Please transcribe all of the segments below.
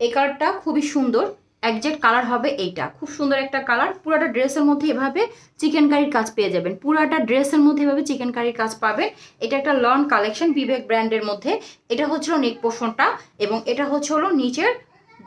এই কালারটা খুবই সুন্দর, একজ্যাক্ট কালার হবে এইটা, খুব সুন্দর একটা কালার। পুরাটা ড্রেসের মধ্যে এভাবে চিকেন কারির কাজ পেয়ে যাবেন, পুরাটা ড্রেসের মধ্যে এভাবে চিকেন কারির কাজ পাবেন। এটা একটা লন কালেকশন বিবেক ব্র্যান্ডের মধ্যে। এটা হচ্ছিল নেক পোর্শনটা এবং এটা হচ্ছে হলো নিচের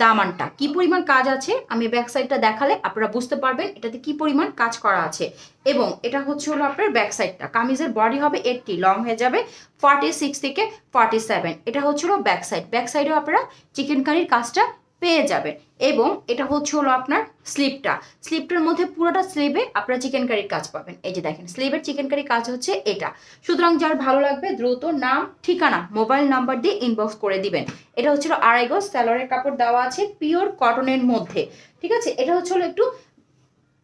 দামানটা। কি পরিমাণ কাজ আছে আমি ব্যাক সাইডটা দেখালে আপনারা বুঝতে পারবেন এটাতে কি পরিমাণ কাজ করা আছে। এবং এটা হচ্ছে হলো আপনার ব্যাক সাইডটা। কামিজের বডি হবে 80, লং হয়ে যাবে 46 থেকে 47। এটা হচ্ছে হলো ব্যাক সাইড। ব্যাক সাইডেও আপনারা চিকেন কারির কাজটা পেয়ে যাবেন। এবং এটা হচ্ছে হলো আপনার স্লিপটা। স্লিপটার মধ্যে পুরোটা স্লিভে আপনারা চিকেন কারির কাজ পাবেন। এই যে দেখেন স্লিভের চিকেন কারি কাজ হচ্ছে এটা। সুতরাং যার ভালো লাগবে দ্রুত নাম, ঠিকানা, মোবাইল নাম্বার দিয়ে ইনবক্স করে দিবেন। এটা হচ্ছিল 2.5 গজ সালোয়ারের কাপড় দেওয়া আছে পিওর কটনের মধ্যে। ঠিক আছে, এটা হচ্ছে হলো একটু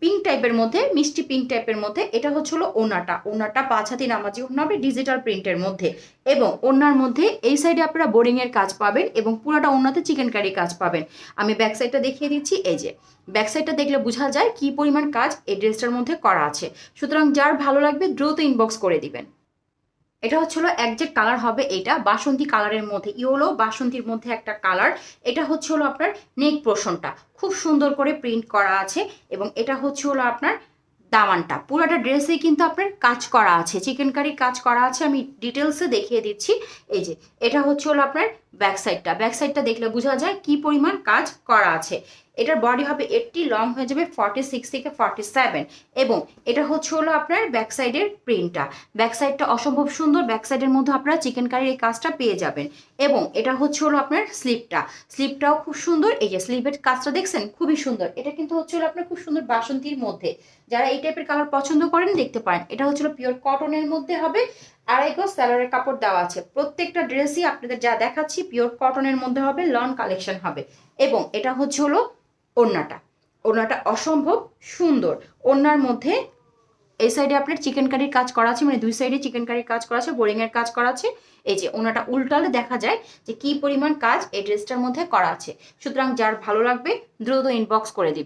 পিঙ্ক টাইপের মধ্যে, মিষ্টি পিঙ্ক টাইপের মধ্যে। এটা হচ্ছে হলো ওনাটা। ওনাটা 5 হাতি নামাজি ওনা হবে ডিজিটাল প্রিন্টের মধ্যে। এবং ওনার মধ্যে এই সাইডে আপনারা বোরিং এর কাজ পাবেন এবং পুরোটা ওনাতে চিকেন কারি কাজ পাবেন। আমি ব্যাক সাইডটা দেখিয়ে দিচ্ছি। এই যে ব্যাক সাইডটা দেখলে বোঝা যায় কি পরিমাণ কাজ এই ড্রেসটার মধ্যে করা আছে। সুতরাং যার ভালো লাগবে দ্রুত ইনবক্স করে দিবেন। এটা হচ্ছিল একজ্যাক্ট কালার হবে এটা বাসন্তী কালারের মধ্যে, ইয়েলো বাসন্তীর মধ্যে একটা কালার। এটা হচ্ছে হলো আপনার নেক পোর্শনটা খুব সুন্দর করে প্রিন্ট করা আছে এবং এটা হচ্ছে হলো আপনার দামানটা। পুরোটা ড্রেসে কিন্তু আপনার কাজ করা আছে, চিকেন কারি কাজ করা আছে। আমি ডিটেলসে দেখিয়ে দিচ্ছি। এই যে এটা হচ্ছে হলো আপনার ব্যাক সাইডটা। ব্যাক সাইডটা দেখলে বোঝা যায় কি পরিমাণ কাজ করা আছে। এটার বডি হবে 80, লং হয়ে যাবে 46 থেকে 47। এবং এটা হচ্ছে হলো আপনার ব্যাক সাইডের প্রিন্টটা। ব্যাক সাইডটা অসম্ভব সুন্দর। ব্যাক সাইডের মধ্যে আপনারা চিকেন কারির এই কাজটা পেয়ে যাবেন। এবং এটা হচ্ছে হলো আপনার স্লিপটা। স্লিপটাও খুব সুন্দর। এই যে স্লিভের কাজটা দেখছেন খুবই সুন্দর। এটা কিন্তু হচ্ছে হলো আপনার খুব সুন্দর বাসন্তীর মধ্যে। যারা এই টাইপের কালার পছন্দ করেন দেখতে পারেন। এটা হচ্ছে পিওর কটনের মধ্যে হবে। 2.5 গজ সালোয়ারের কাপড় দেওয়া আছে। প্রত্যেকটা ড্রেসই আপনাদের যা দেখাচ্ছি পিওর কটনের মধ্যে হবে, লন কালেকশন হবে। এবং এটা হচ্ছে হলো ওড়নাটা। ওড়নাটা অসম্ভব সুন্দর। ওড়নার মধ্যে এই সাইডে আপনার চিকেন কারির কাজ করা আছে, মানে দুই সাইডে চিকেন কারির কাজ করা আছে, বোরিং এর কাজ করা আছে। এই যে ওনাটা উল্টালে দেখা যায় যে কি পরিমাণ কাজ এই ড্রেসটার মধ্যে করা আছে। সুতরাং যার ভালো লাগবে দ্রুত ইনবক্স করে দিন।